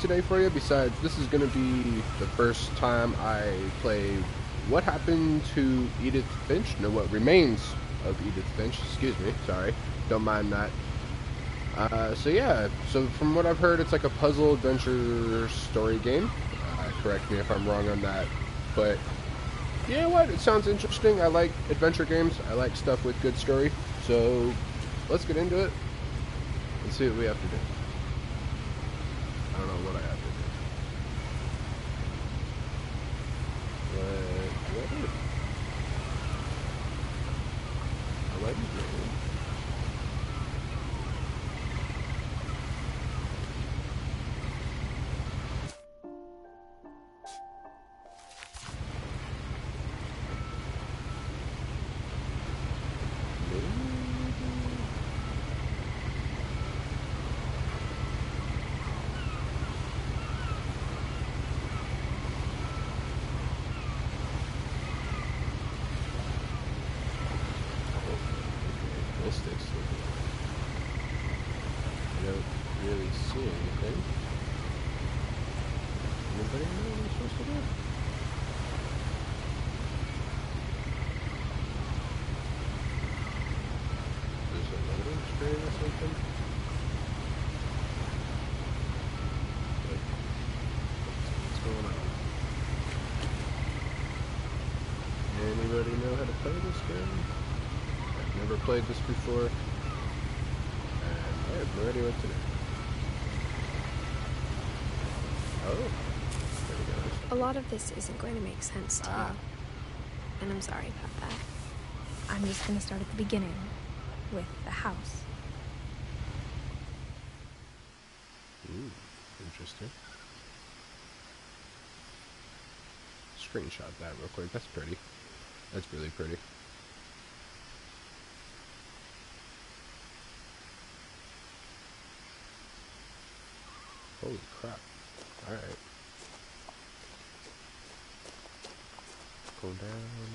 today for you. Besides, this is going to be the first time I play What Happened to Edith Finch? No, What Remains of Edith Finch. Excuse me. Sorry. Don't mind that. So yeah, so from what I've heard, it's like a puzzle adventure story game. Correct me if I'm wrong on that. But, you know what? It sounds interesting. I like adventure games. I like stuff with good story. So, let's get into it and see what we have to do. I don't know what I have to do. What? I like it. I don't really see anything. Anybody know what I'm supposed to do? There's a loading screen or something? Like, what's going on? Anybody know how to play this game? I've never played this before. I have no idea what to do. Oh, there we go. A lot of this isn't going to make sense to you. And I'm sorry about that. I'm just going to start at the beginning, with the house. Interesting. Screenshot that real quick. That's pretty. That's really pretty. Holy crap. Alright. Go down.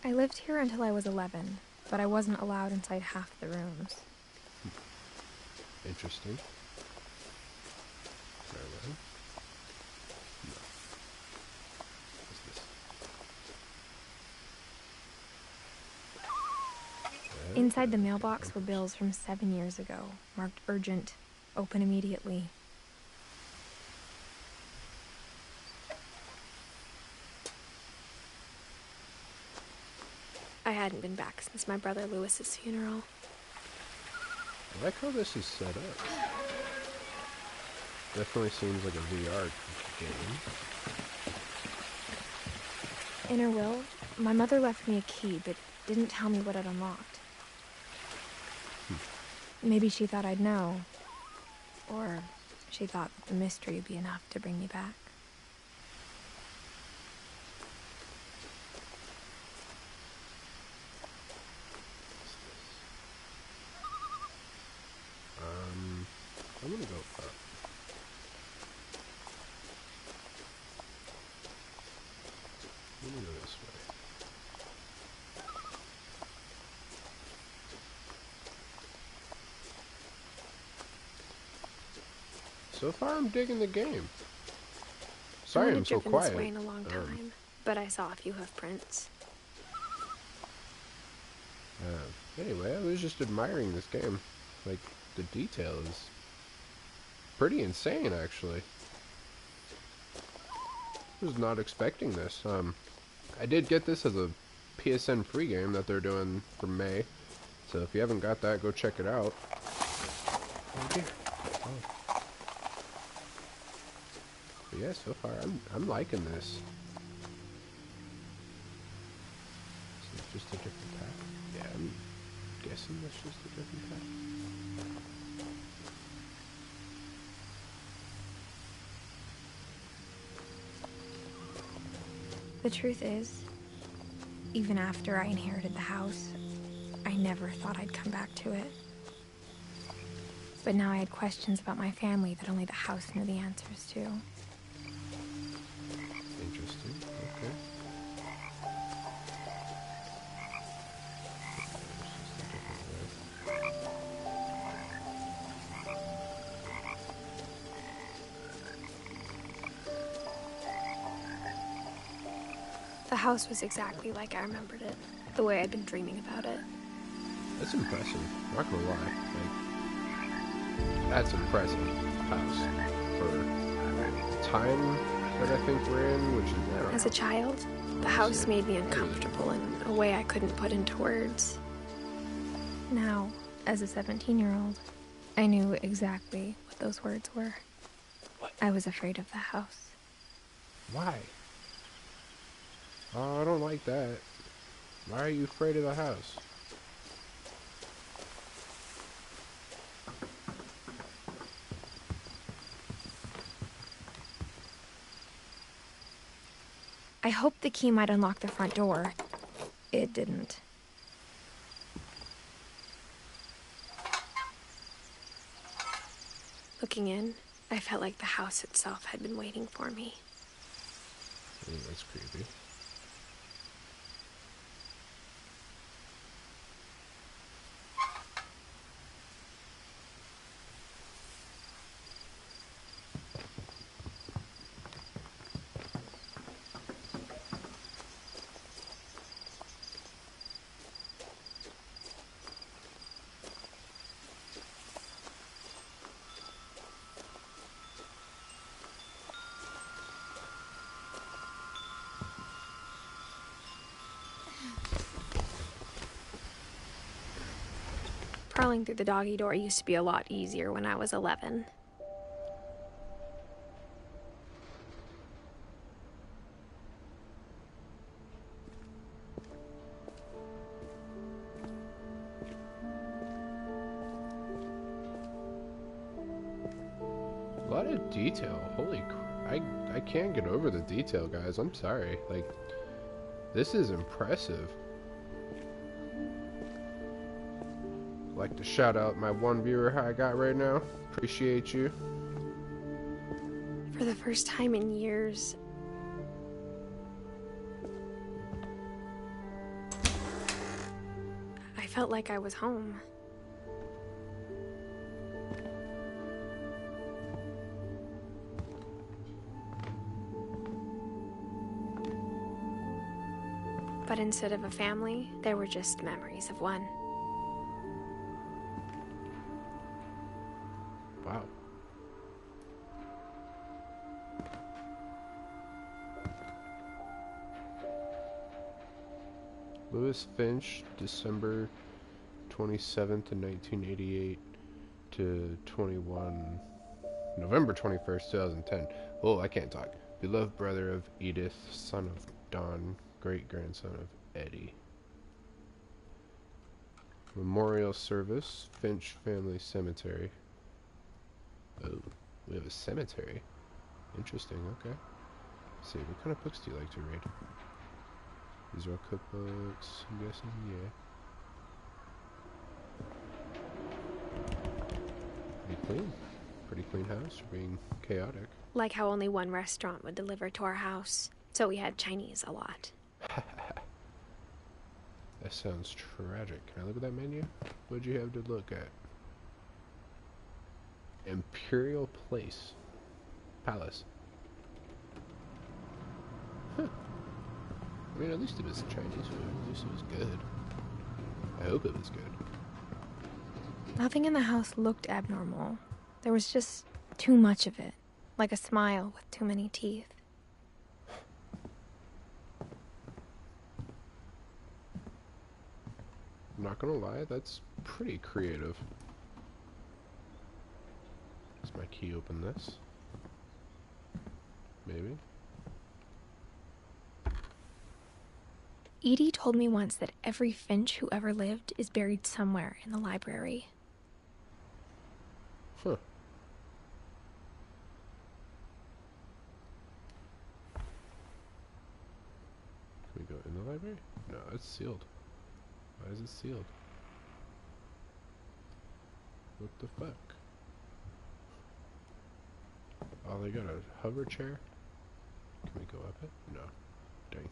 I lived here until I was 11, but I wasn't allowed inside half the rooms. Interesting. Sorry, no. What's this? Inside the mailbox were bills from 7 years ago, marked urgent, open immediately. I hadn't been back since my brother Lewis's funeral. I like how this is set up. Definitely seems like a VR game. In her will, my mother left me a key, but didn't tell me what it unlocked. Maybe she thought I'd know. Or she thought that the mystery would be enough to bring me back. I'm gonna go up. I'm gonna go this way. So far, I'm digging the game. Sorry, I'm so quiet. This way in a long time, but I saw a few hoof prints. Anyway, I was just admiring this game. Like, the detail is pretty insane, actually. I was not expecting this. I did get this as a PSN free game that they're doing for May. So if you haven't got that, go check it out. Oh dear. Oh. But yeah, so far I'm liking this. Is it just a different path? Yeah, I'm guessing that's just a different path. The truth is, even after I inherited the house, I never thought I'd come back to it. But now I had questions about my family that only the house knew the answers to. Interesting. Okay. house was exactly like I remembered it, the way I'd been dreaming about it. That's impressive. I'm not gonna lie. Like, that's impressive house for the time that I think we're in, which is, I don't know. As a child, the house made me uncomfortable in a way I couldn't put into words. Now, as a 17-year-old, I knew exactly what those words were. What? I was afraid of the house. Why? Oh, I don't like that. Why are you afraid of the house? I hoped the key might unlock the front door. It didn't. Looking in, I felt like the house itself had been waiting for me. That's creepy. Crawling through the doggy door used to be a lot easier when I was 11. A lot of detail. Holy crap. I can't get over the detail, guys. I'm sorry. Like, this is impressive. I'd like to shout out my one viewer I got right now. Appreciate you. For the first time in years, I felt like I was home. But instead of a family, there were just memories of one. Wow. Lewis Finch, December 27th, 1988 to November 21st, 2010. Oh, I can't talk. Beloved brother of Edith, son of Don, great-grandson of Eddie. Memorial service, Finch Family Cemetery. Oh, we have a cemetery. Interesting, okay. Let's see, what kind of books do you like to read? These are all cookbooks, I'm guessing, yeah. Pretty clean. Pretty clean house for being chaotic. Like how only one restaurant would deliver to our house, so we had Chinese a lot. That sounds tragic. Can I look at that menu? What'd you have to look at? Imperial Place. Palace. Huh. I mean, at least it was Chinese food. At least it was good. I hope it was good. Nothing in the house looked abnormal. There was just too much of it. Like a smile with too many teeth. I'm not gonna lie, that's pretty creative. Does my key open this? Maybe? Edie told me once that every Finch who ever lived is buried somewhere in the library. Huh. Can we go in the library? No, it's sealed. Why is it sealed? What the fuck? Oh, they got a hover chair? Can we go up it? No. Dang.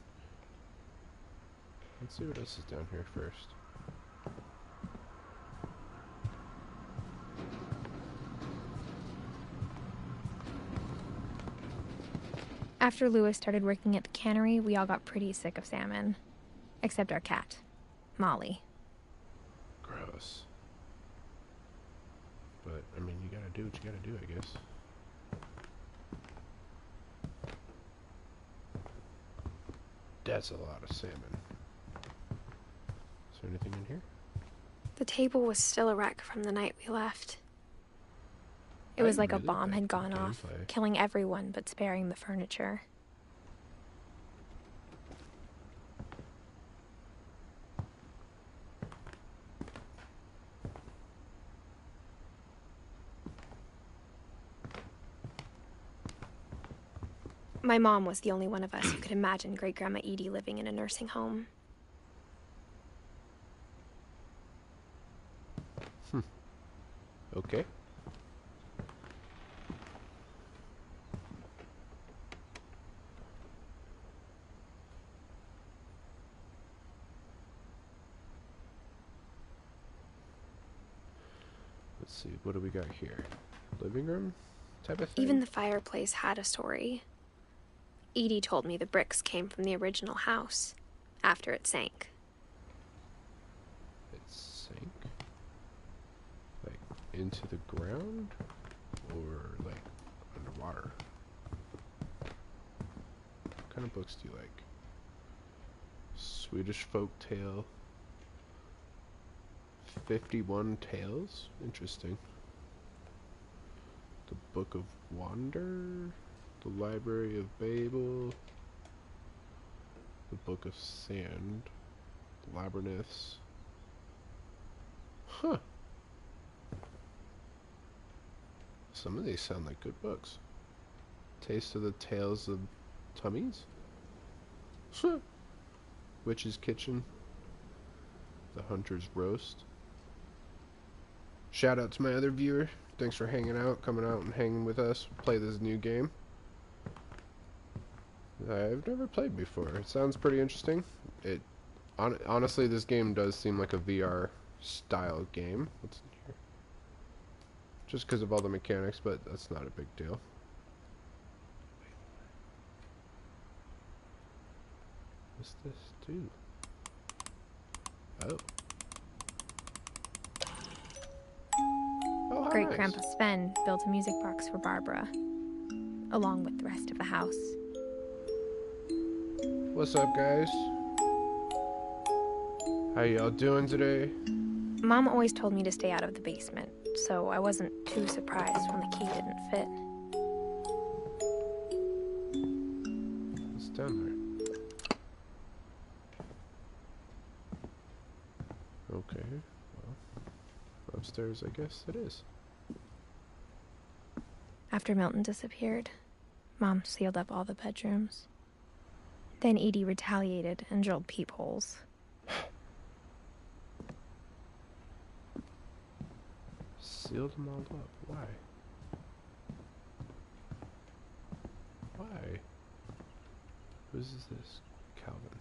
Let's see what else is down here first. After Lewis started working at the cannery, we all got pretty sick of salmon. Except our cat, Molly. Gross. But, I mean, you gotta do what you gotta do, I guess. That's a lot of salmon. Is there anything in here? The table was still a wreck from the night we left. It was like a bomb had gone off, killing everyone but sparing the furniture. My mom was the only one of us who could imagine Great-Grandma Edie living in a nursing home. Okay. Let's see, what do we got here? Living room type of thing? Even the fireplace had a story. Edie told me the bricks came from the original house, after it sank. It sank? Like, into the ground? Or, like, underwater? What kind of books do you like? Swedish folk tale. 51 Tales? Interesting. The Book of Wonder? The Library of Babel? The Book of Sand? Labyrinths? Huh. Some of these sound like good books. Taste of the Tales of Tummies? Huh. Witch's Kitchen? The Hunter's Roast? Shout out to my other viewer. Thanks for hanging out, coming out and hanging with us. Play this new game. I've never played before. It sounds pretty interesting. Honestly, this game does seem like a VR style game. What's in here? Just because of all the mechanics, but that's not a big deal. What's this do? Oh. Oh, Great-Grandpa Sven built a music box for Barbara, along with the rest of the house. What's up, guys? How y'all doing today? Mom always told me to stay out of the basement, so I wasn't too surprised when the key didn't fit. What's down there? Okay, well, upstairs I guess it is. After Milton disappeared, Mom sealed up all the bedrooms. Then Edie retaliated and drilled peepholes. Sealed them all up. Why? Why? Whose is this? Calvin.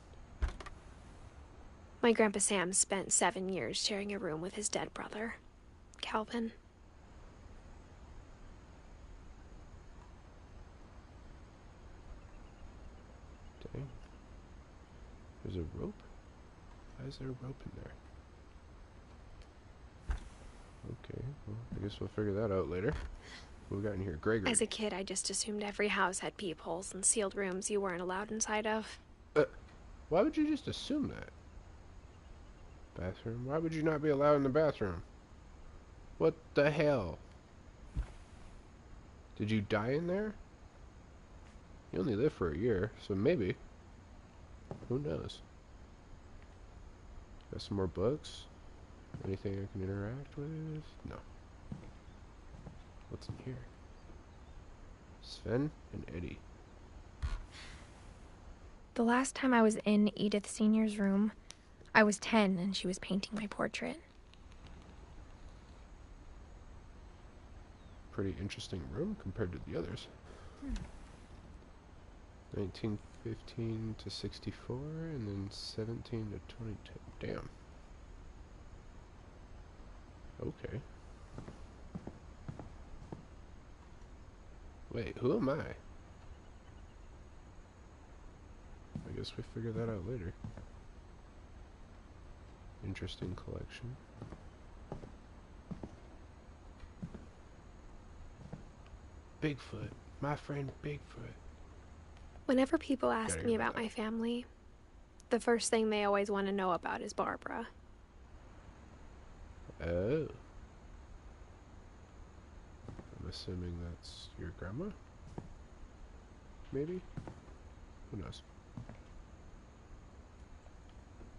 My Grandpa Sam spent 7 years sharing a room with his dead brother, Calvin. Dang. There's a rope? Why is there a rope in there? Okay, well, I guess we'll figure that out later. What we got in here? Gregory. As a kid, I just assumed every house had peepholes and sealed rooms you weren't allowed inside of. Why would you just assume that? Bathroom? Why would you not be allowed in the bathroom? What the hell? Did you die in there? You only lived for a year, so maybe. Who knows? Got some more books? Anything I can interact with? No. What's in here? Sven and Eddie. The last time I was in Edith Sr.'s room, I was 10 and she was painting my portrait. Pretty interesting room compared to the others. 1915 to 64 and then 17 to 22. Damn. Okay. Wait, who am I? guess we figure that out later. Interesting collection. Bigfoot. My friend Bigfoot. Whenever people ask me about my family, the first thing they always want to know about is Barbara. Oh. I'm assuming that's your grandma? Maybe? Who knows?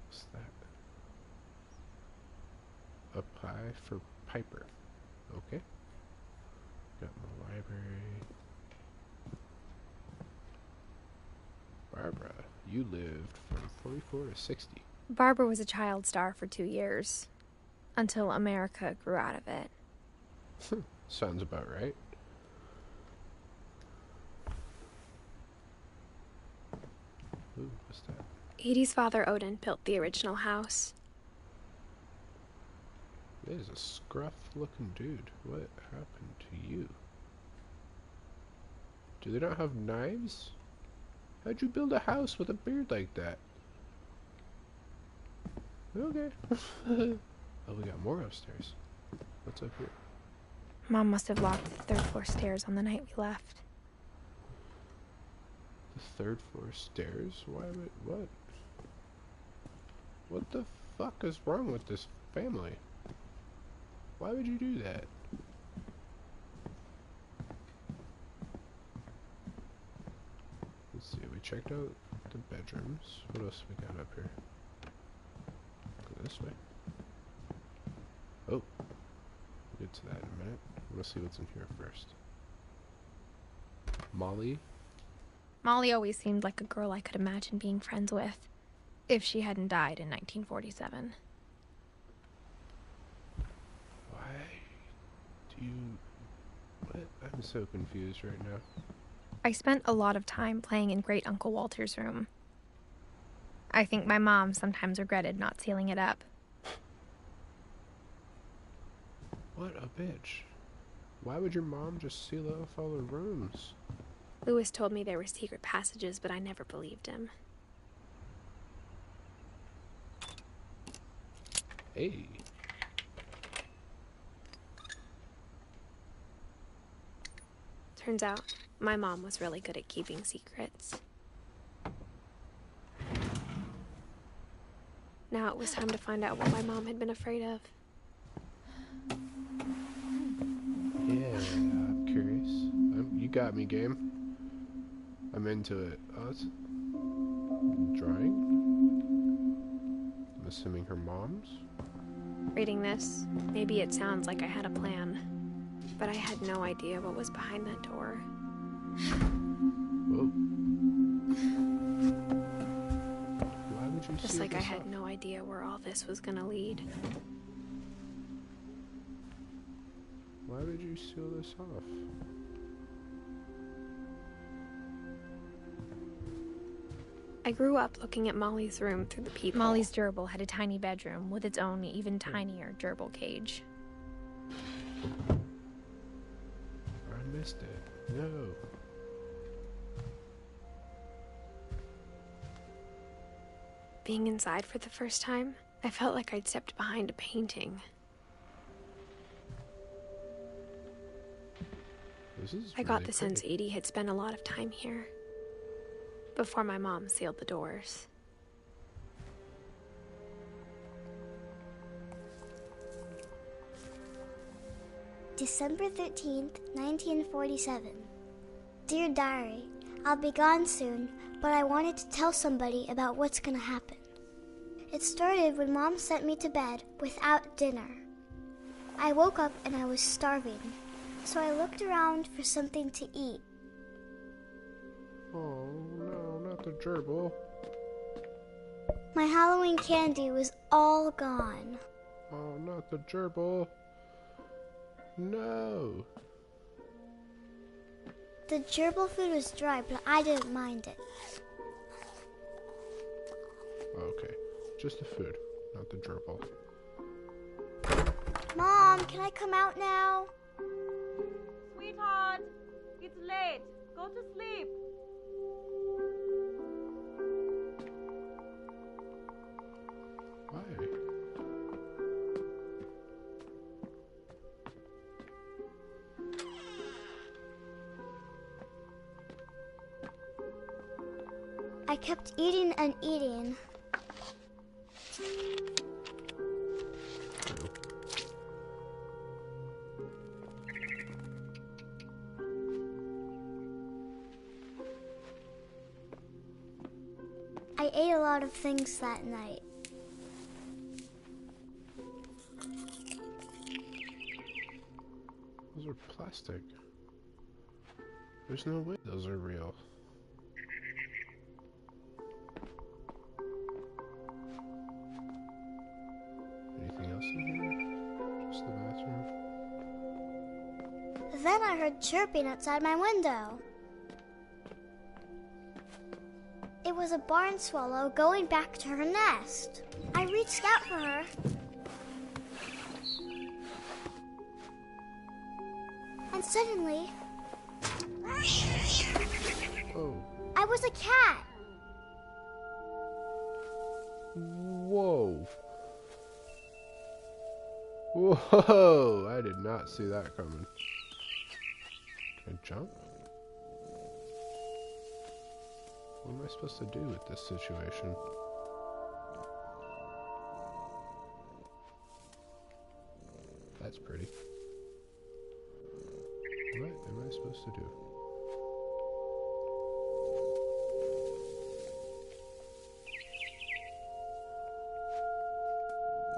What's that? A pie for Piper. Okay. Got my library. Barbara, you lived from 44 to 60. Barbara was a child star for 2 years, until America grew out of it. Sounds about right. Ooh, what's that? Edie's father, Odin, built the original house. There's a scruff-looking dude. What happened to you? Do they not have knives? How'd you build a house with a beard like that? Okay. Oh, we got more upstairs. What's up here? Mom must have locked the third floor stairs on the night we left. The third floor stairs? Why would... what? What the fuck is wrong with this family? Why would you do that? Let's see, we checked out the bedrooms. What else we got up here? Go this way. Oh. We'll get to that in a minute. Let's see what's in here first. Molly. Molly always seemed like a girl I could imagine being friends with, if she hadn't died in 1947. Why do you... what? I'm so confused right now. I spent a lot of time playing in Great Uncle Walter's room. I think my mom sometimes regretted not sealing it up. What a bitch. Why would your mom just seal off all the rooms? Lewis told me there were secret passages, but I never believed him. Hey. Turns out, my mom was really good at keeping secrets. Now it was time to find out what my mom had been afraid of. Yeah, I'm curious. You got me, game. I'm into it. Oh, it's drawing? I'm assuming her mom's? Reading this, maybe it sounds like I had a plan, but I had no idea what was behind that door. Whoa. Why would you Just like I had off? no idea where all this was gonna lead. Why would you seal this off? I grew up looking at Molly's room through the peephole. Molly's gerbil had a tiny bedroom with its own even tinier gerbil cage. I missed it. No. Being inside for the first time, I felt like I'd stepped behind a painting. I got the sense Edie had spent a lot of time here, before my mom sealed the doors. December 13th, 1947. Dear Diary, I'll be gone soon, but I wanted to tell somebody about what's gonna happen. It started when Mom sent me to bed without dinner. I woke up and I was starving, so I looked around for something to eat. Oh no, not the gerbil. My Halloween candy was all gone. Oh, not the gerbil. No. The gerbil food was dry, but I didn't mind it. Okay, just the food, not the gerbil. Mom, can I come out now? Sweetheart, it's late. Go to sleep. I kept eating and eating. I ate a lot of things that night. Those are plastic. There's no way those are real. Anything else in here? Just the bathroom? Then I heard chirping outside my window. It was a barn swallow going back to her nest. I reached out for her. And suddenly, Oh. I was a cat. Whoa. Whoa! I did not see that coming. Can I jump? What am I supposed to do with this situation? That's pretty. What am I supposed to do?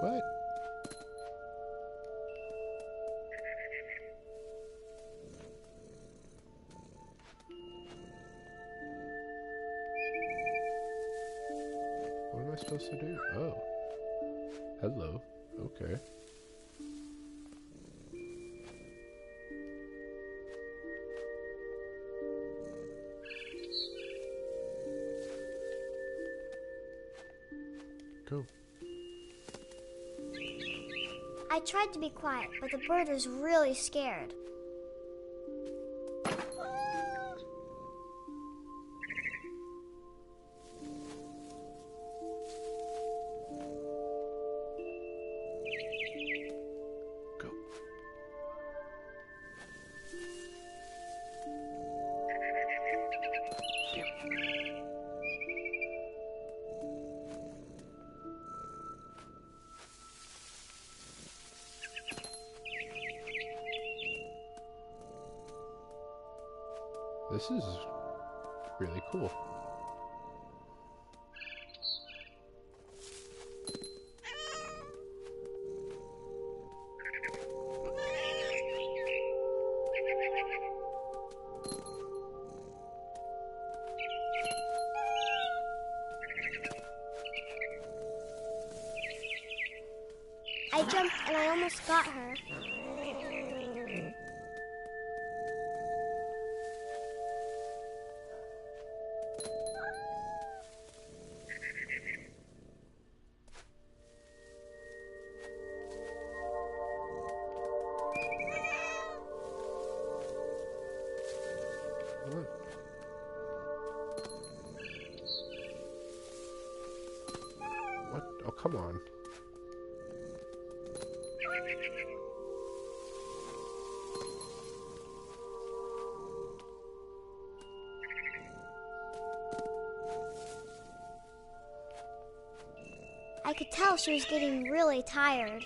What? What am I supposed to do? Oh. Hello. Okay. Go. I tried to be quiet, but the bird was really scared. Go. This is really cool. I jumped and I almost got her. What? What? Oh, come on. I could tell she was getting really tired.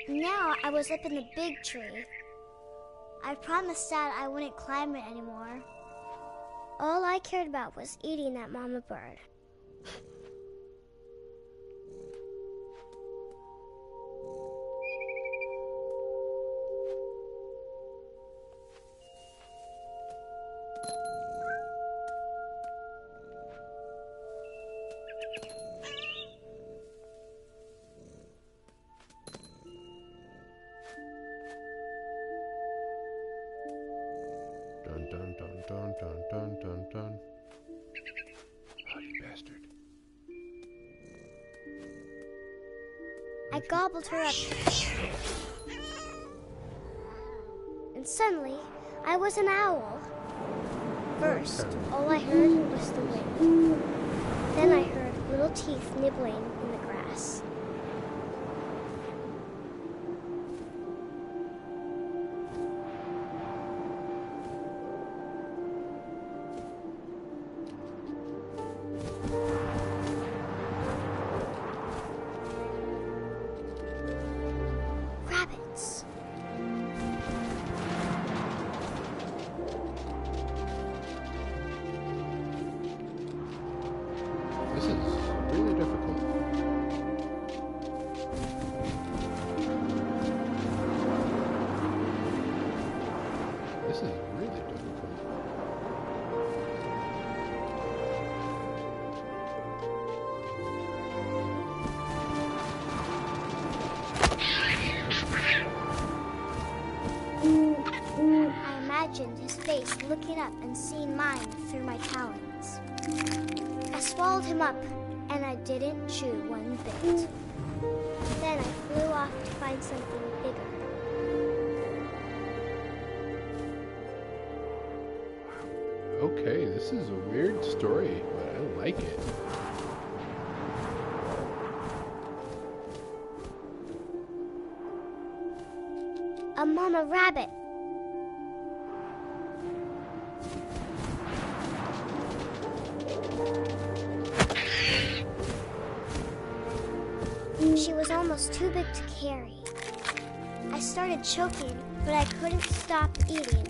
Now I was up in the big tree. I promised Dad I wouldn't climb it anymore. All I cared about was eating that mama bird. Dun dun dun dun dun dun dun dun. Oh, you bastard. I gobbled her up. And suddenly, I was an owl. First, all I heard was the wind. Then I heard little teeth nibbling in the grass. This is really difficult. I imagined his face looking up and seeing mine through my talons. I swallowed him up, and I didn't chew one bit. Then I flew off to find something bigger. Okay, this is a weird story, but I like it. A mama rabbit. She was almost too big to carry. I started choking, but I couldn't stop eating.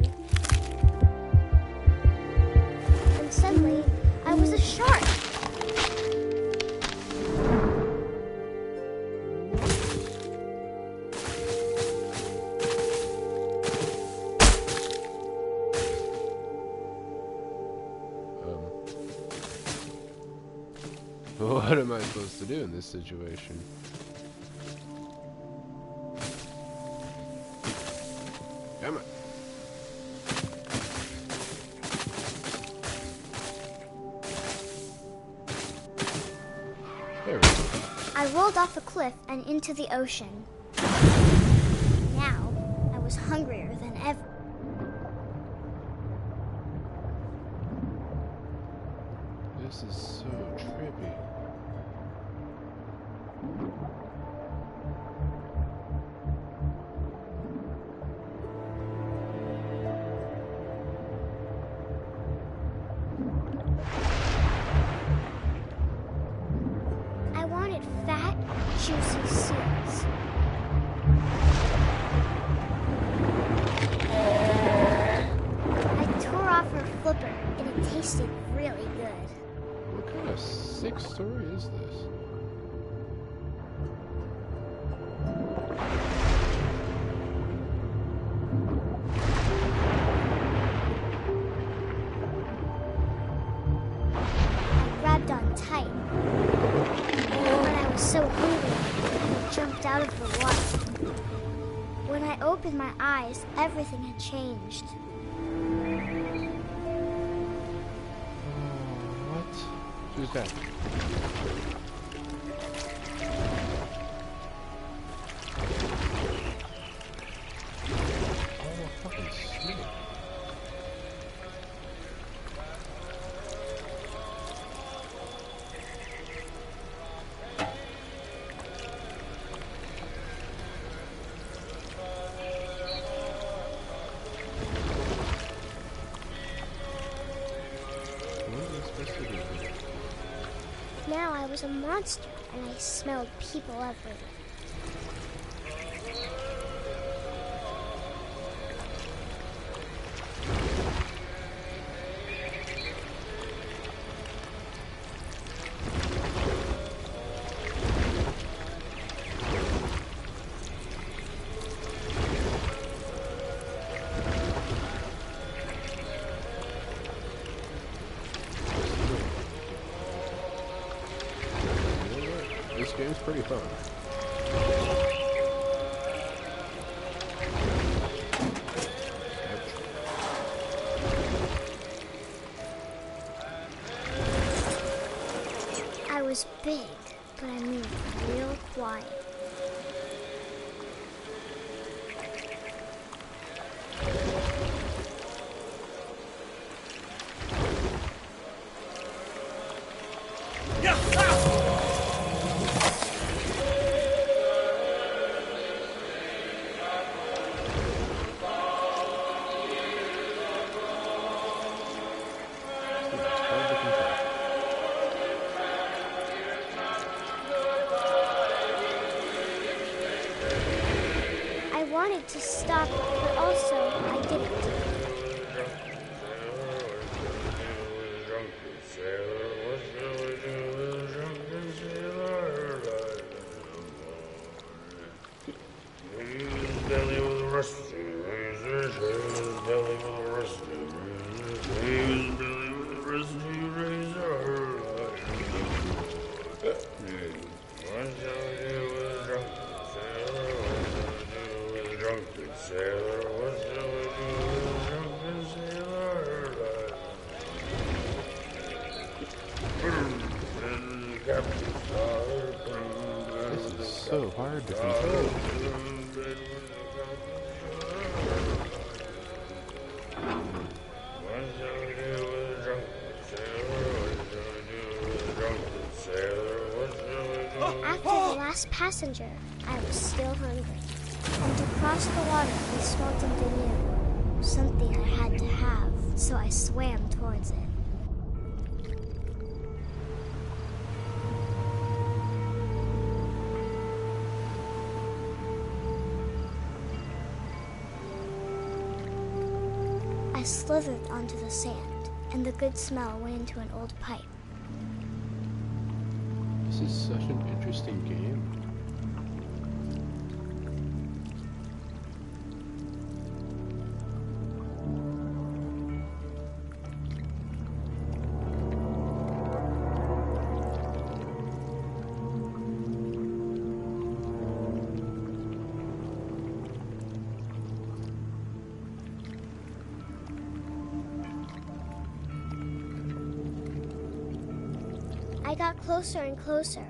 And suddenly, I was a shark. What am I supposed to do in this situation? Come on. There we go. I rolled off a cliff and into the ocean. Now, I was hungrier than ever. This is so trippy. I wanted fat, juicy seals. I tore off her flipper, and it tasted really good. What kind of sick story is this? I grabbed on tight. But I was so hungry, I jumped out of the water. When I opened my eyes, everything had changed. What? Who's that? Oh, fucking snake. Now I was a monster, and I smelled people everywhere. This game's pretty fun. I was big, but I moved real quiet. I wanted to stop, but also I didn't. His belly was rusty, his This is so hard to control. After the last passenger, I was still hungry. And to cross the water, we smelt something new. Something I had to have, so I swam towards it. I slithered onto the sand, and the good smell went into an old pipe. This is such an interesting game. I got closer and closer.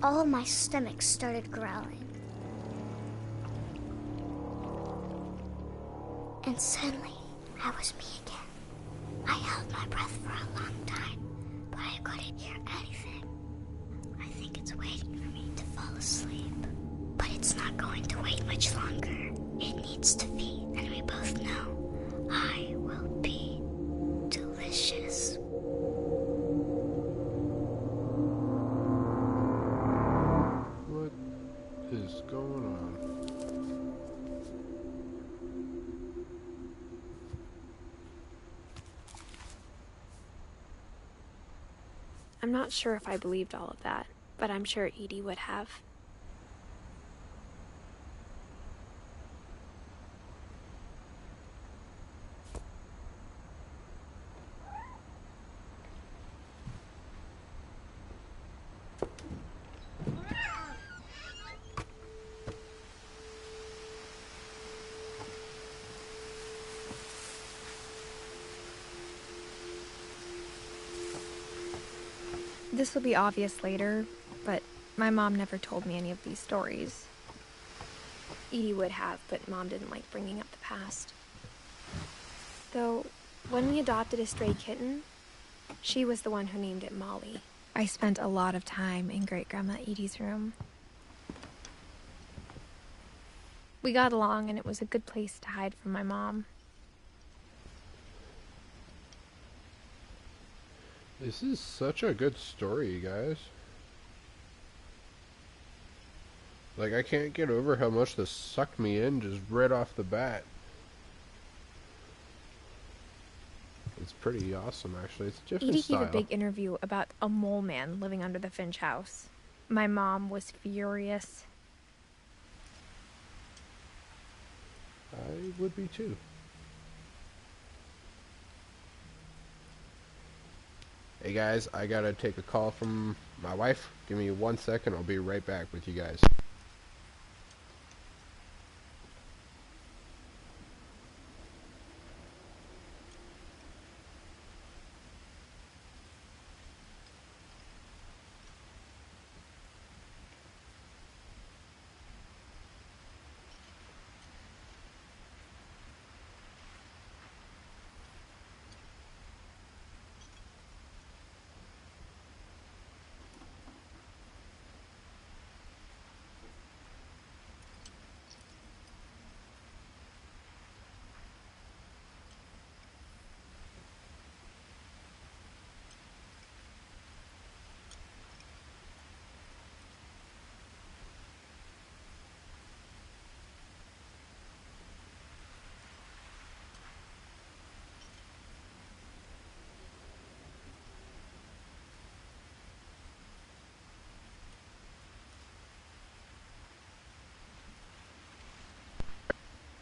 All of my stomach started growling. And suddenly, I was me again. I held my breath for a long time, but I couldn't hear anything. I think it's waiting for me to fall asleep. But it's not going to wait much longer. It needs to feed, and we both know I will be delicious. What is going on? I'm not sure if I believed all of that, but I'm sure Edie would have. This will be obvious later, but my mom never told me any of these stories. Edie would have, but Mom didn't like bringing up the past. Though, when we adopted a stray kitten, she was the one who named it Molly. I spent a lot of time in Great-Grandma Edie's room. We got along, and it was a good place to hide from my mom. This is such a good story, you guys. Like, I can't get over how much this sucked me in just right off the bat. It's pretty awesome, actually. It's a different Edie style. gave a big interview about a mole man living under the Finch house. My mom was furious. I would be too. Hey guys, I gotta take a call from my wife. Give me 1 second, I'll be right back with you guys.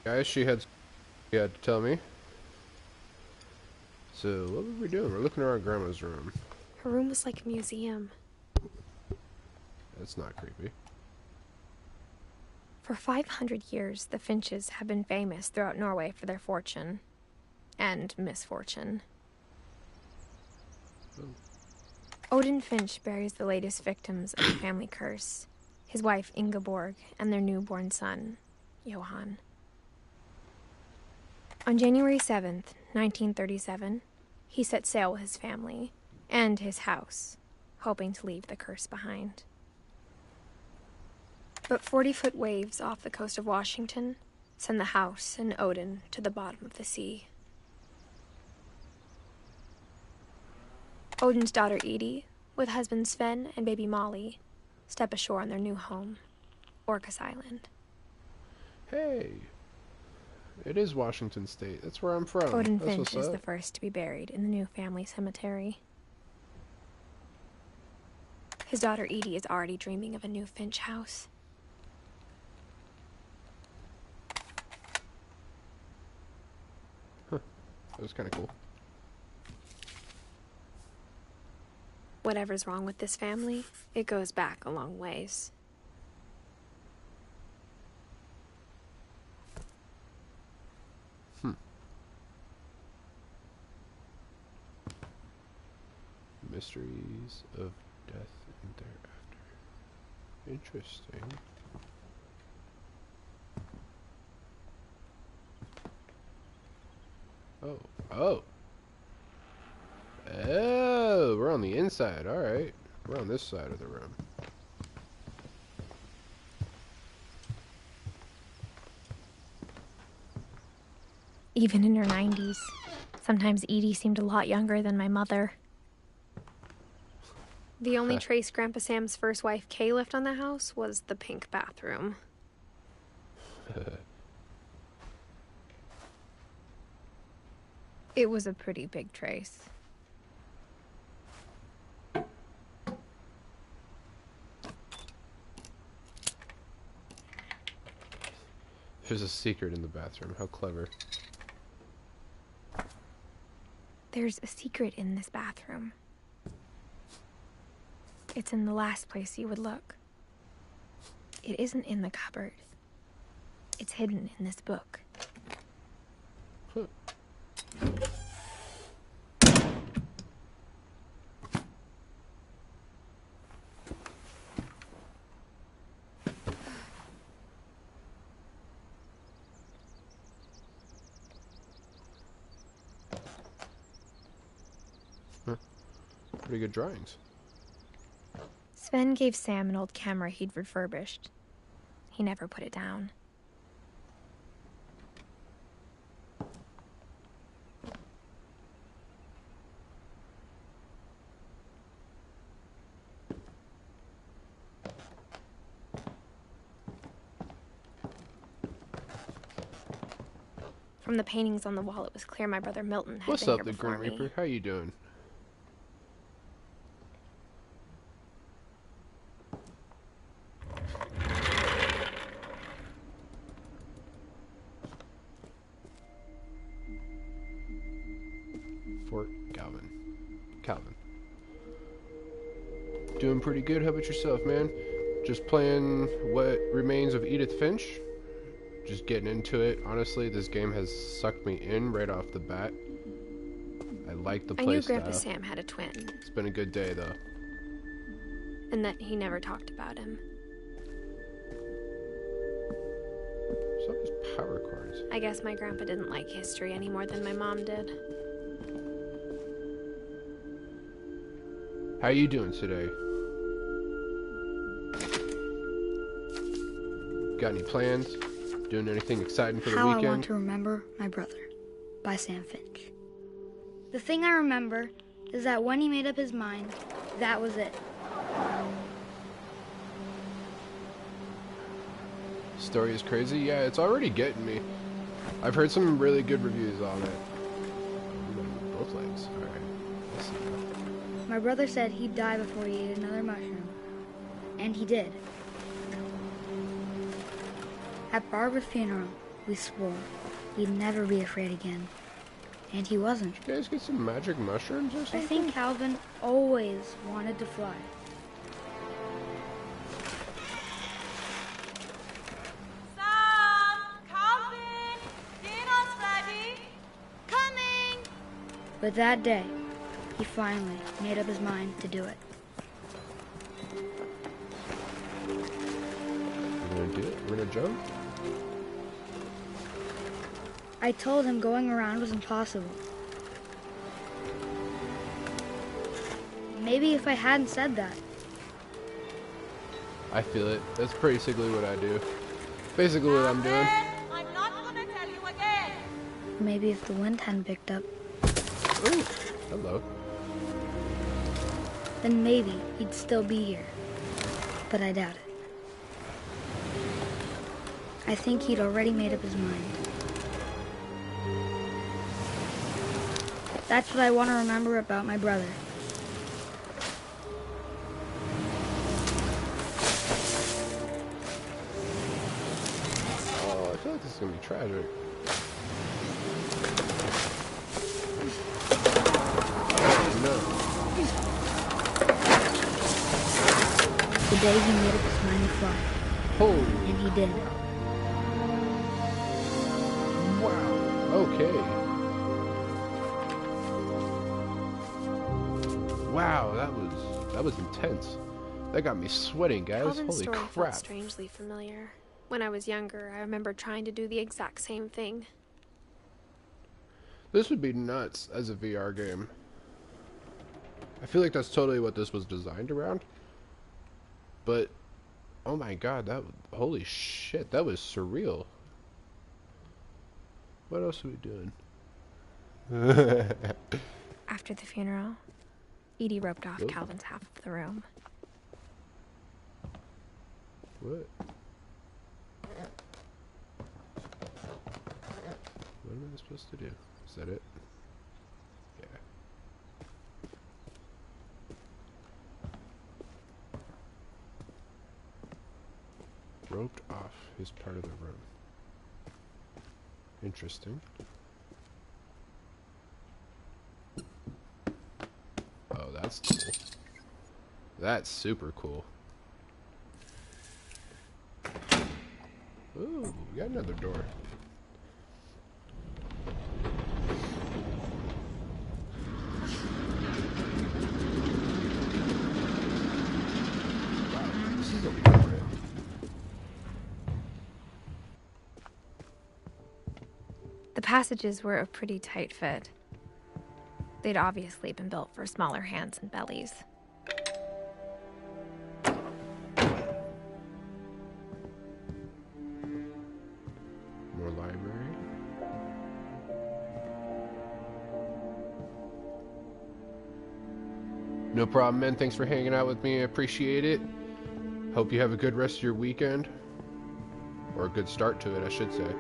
Guys, she had to tell me. So, what were we doing? We're looking at our grandma's room. Her room was like a museum. That's not creepy. For 500 years, the Finches have been famous throughout Norway for their fortune. And misfortune. Oh. Odin Finch buries the latest victims of the family curse. His wife, Ingeborg, and their newborn son, Johan. On January 7th, 1937, he set sail with his family and his house, hoping to leave the curse behind. But 40-foot waves off the coast of Washington send the house and Odin to the bottom of the sea. Odin's daughter Edith, with husband Sven and baby Molly, step ashore on their new home, Orcas Island. Hey, it is Washington State. That's where I'm from. Odin That's Finch what's is up. the first to be buried in the new family cemetery. His daughter Edie is already dreaming of a new Finch house. That was kind of cool. Whatever's wrong with this family, it goes back a long ways. Mysteries of death and thereafter. Interesting. Oh. Oh! Oh! We're on the inside. Alright. We're on this side of the room. Even in her 90s, sometimes Edie seemed a lot younger than my mother. The only trace Grandpa Sam's first wife Kay left on the house was the pink bathroom. It was a pretty big trace. There's a secret in the bathroom. How clever. There's a secret in this bathroom. It's in the last place you would look. It isn't in the cupboard. It's hidden in this book. Huh. Pretty good drawings. Sven gave Sam an old camera he'd refurbished. He never put it down. From the paintings on the wall, it was clear my brother Milton had What's been up, here the before Grim me. Reaper? How you doing? Fort Calvin. Doing pretty good. How about yourself, man? Just playing what remains of Edith Finch. Just getting into it. Honestly, this game has sucked me in right off the bat. I like the I knew playstyle. Grandpa Sam had a twin, It's been a good day, though. and that he never talked about him. What's up with power cords? I guess my grandpa didn't like history any more than my mom did. How you doing today? Got any plans? Doing anything exciting for the How weekend? I Want to Remember My Brother by Sam Finch. The thing I remember is that when he made up his mind, that was it. Story is crazy? Yeah, it's already getting me. I've heard some really good reviews on it. Both legs. Alright. Let's see. My brother said he'd die before he ate another mushroom. And he did. At Barbara's funeral, We swore we'd never be afraid again. And he wasn't. Did you guys get some magic mushrooms or something? I think Calvin always wanted to fly. Sam! Calvin! Dinner's ready! Coming! But that day, he finally made up his mind to do it. We're gonna do it? We're gonna jump? I told him going around was impossible. Maybe if I hadn't said that. I feel it. That's basically what I do. Basically what I'm doing. I'm not gonna tell you again! Maybe if the wind hadn't picked up, Ooh, hello. then maybe he'd still be here. But I doubt it. I think he'd already made up his mind. That's what I want to remember about my brother. Oh, I feel like this is gonna be tragic. Oh no. The day he made up his mind to fly. Holy. And he did. Wow. Okay. Wow, that was intense. That got me sweating, guys. Calvin's Holy story crap. felt strangely familiar. When I was younger, I remember trying to do the exact same thing. This would be nuts as a VR game. I feel like that's totally what this was designed around. But, oh my god, holy shit, that was surreal. What else are we doing? After the funeral, Edie roped off Oop. Calvin's half of the room. What? What am I supposed to do? Is that it? Yeah. Roped off his part of the room. Interesting. Oh, that's cool. That's super cool. Ooh, we got another door. Wow, this is a different. The passages were a pretty tight fit. They'd obviously been built for smaller hands and bellies. More library. No problem, man. Thanks for hanging out with me. I appreciate it. Hope you have a good rest of your weekend. Or a good start to it, I should say.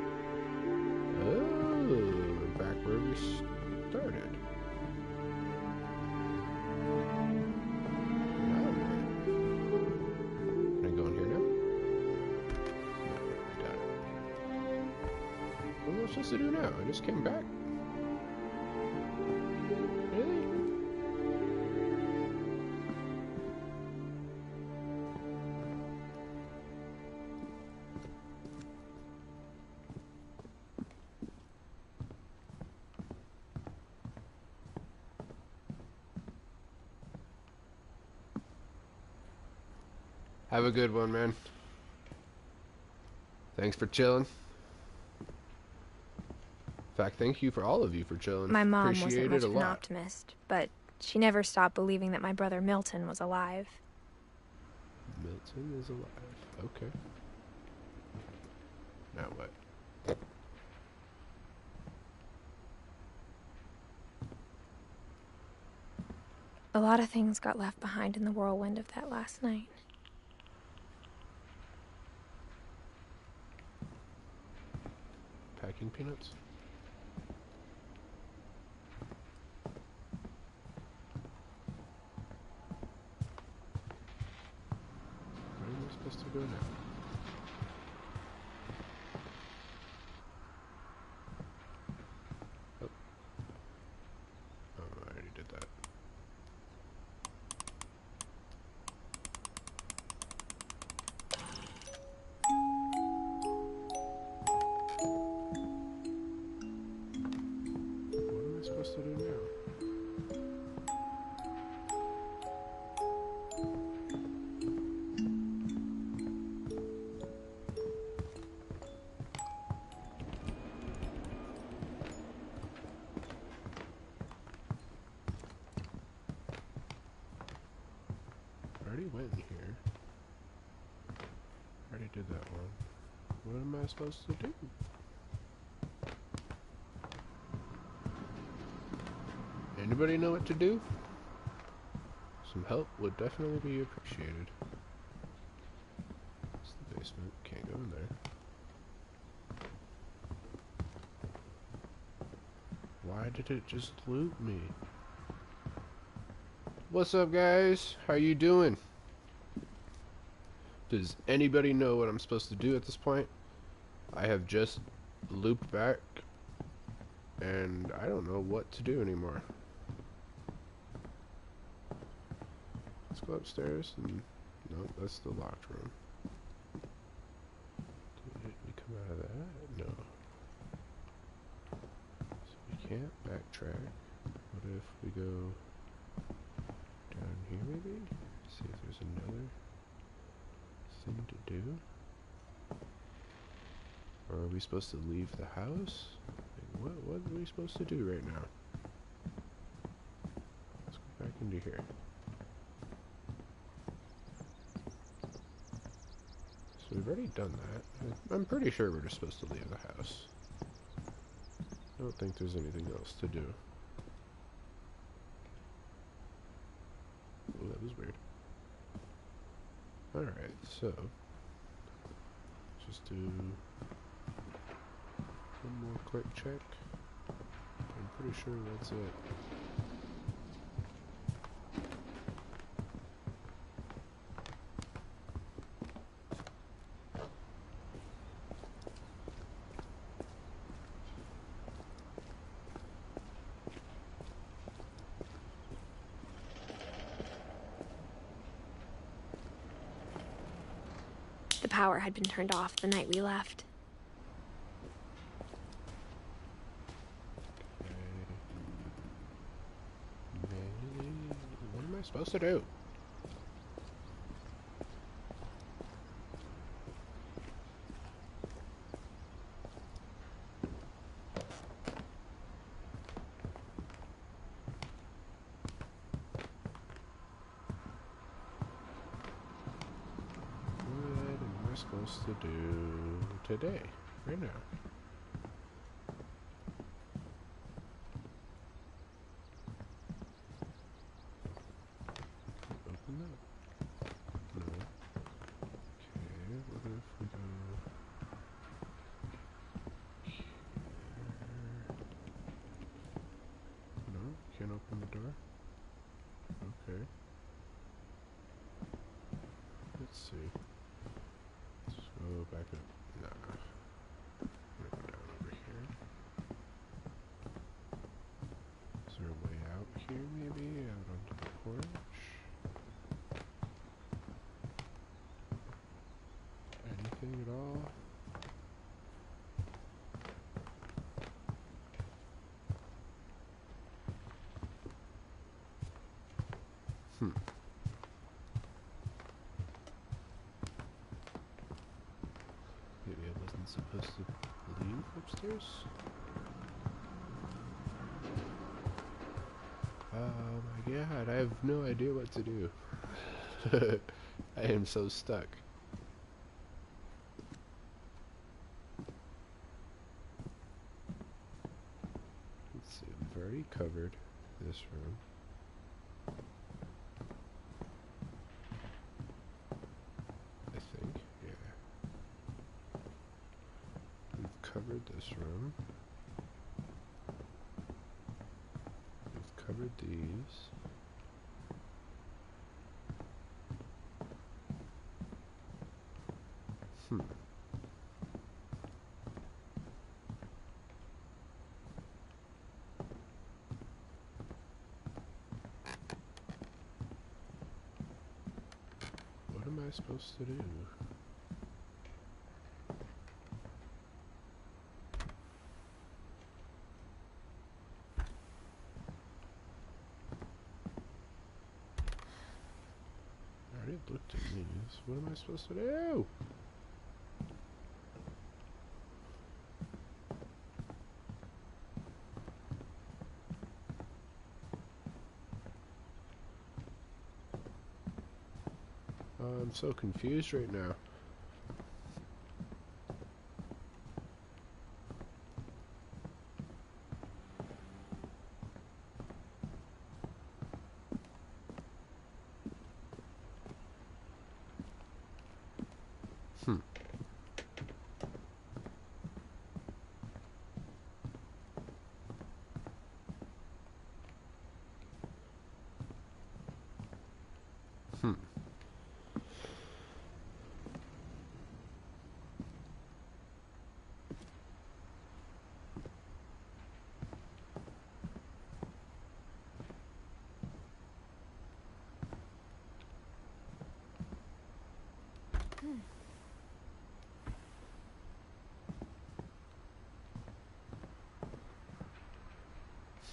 Oh, we're back where we started. Now what? Can I go in here now? No, I doubt it. What am I supposed to do now? I just came back. Really? Have a good one, man. Thanks for chilling. In fact, thank you for all of you for chilling. My mom Appreciate wasn't much it a of an lot. optimist, but she never stopped believing that my brother Milton was alive. Milton is alive. Okay. Now what? A lot of things got left behind in the whirlwind of that last night. Packing peanuts? Where am I supposed to go now? What am I supposed to do? Anybody know what to do? Some help would definitely be appreciated. It's the basement. Can't go in there. Why did it just loot me? What's up, guys? How you doing? Does anybody know what I'm supposed to do at this point? I have just looped back, and I don't know what to do anymore. Let's go upstairs, and no, that's the locked room. Did we come out of that? No. So we can't backtrack. What if we go down here, maybe? See if there's another thing to do. Or are we supposed to leave the house? Like, what are we supposed to do right now? Let's go back into here. So we've already done that. I'm pretty sure we're just supposed to leave the house. I don't think there's anything else to do. Oh, that was weird. Alright, so just do one more quick check. I'm pretty sure that's it. The power had been turned off the night we left. What am I supposed to do? What am I supposed to do today? Right now. Open that. No. Okay, what if we go here? No, can't open the door. Okay. Let's see. Let's go back up. Nah. I'm gonna go down over here. Is there a way out here, maybe? Out onto the porch? Anything at all? Maybe I wasn't supposed to leave upstairs? Oh my god, I have no idea what to do. I am so stuck. Let's see, we've already covered this room. I think, yeah. We've covered this room. We've covered these. What am I supposed to do? I already looked at these. What am I supposed to do? I'm so confused right now.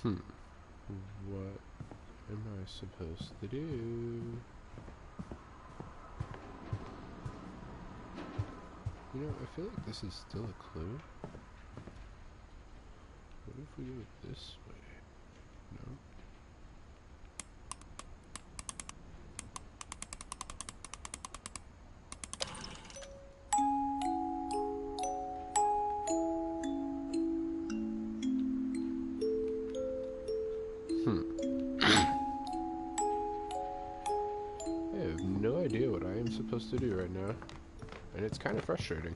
What am I supposed to do? You know, I feel like this is still a clue. What if we go this way? No? I have no idea what I am supposed to do right now, and it's kind of frustrating.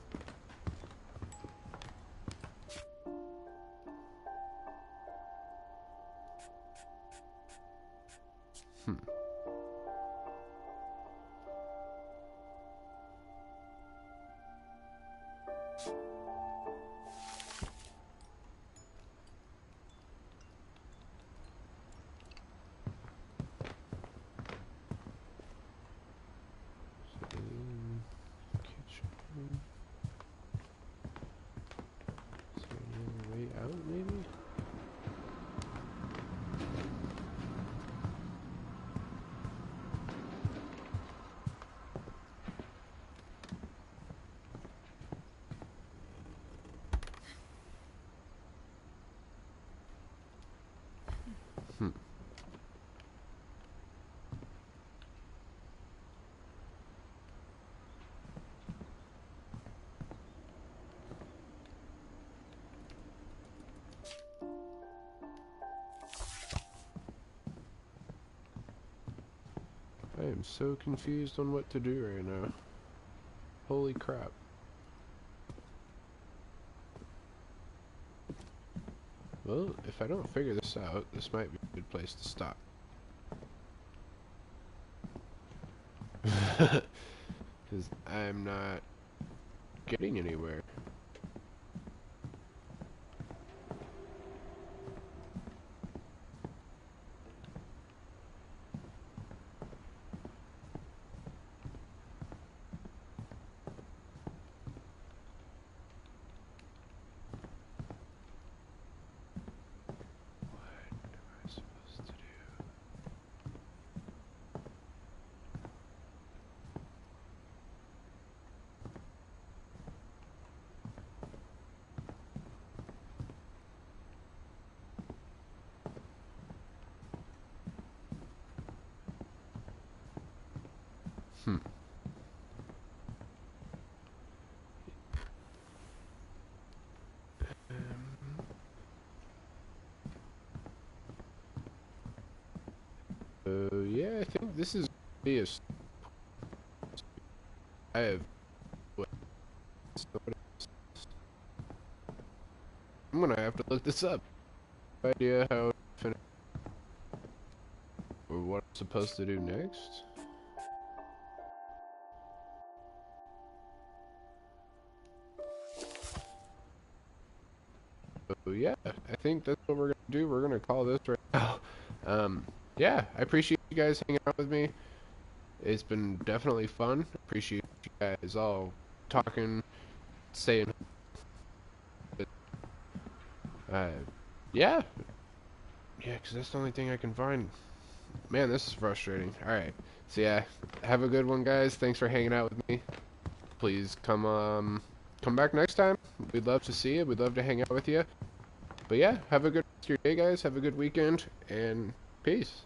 Kitchen. Is there another way out, maybe? I am so confused on what to do right now. Holy crap. Well, if I don't figure this out, this might be a good place to stop. Because I'm not getting anywhere. So yeah, I think this is gonna be I have what? I'm gonna have to look this up. No idea how to finish or what I'm supposed to do next. So yeah, I think that's what we're gonna do. We're gonna call this right now. Yeah, I appreciate you guys hanging out with me. It's been definitely fun. Appreciate you guys all talking, saying. Yeah, because that's the only thing I can find. Man, this is frustrating. All right, so yeah, have a good one, guys. Thanks for hanging out with me. Please come back next time. We'd love to see you. We'd love to hang out with you. But yeah, have a good rest of your day, guys. Have a good weekend, and peace.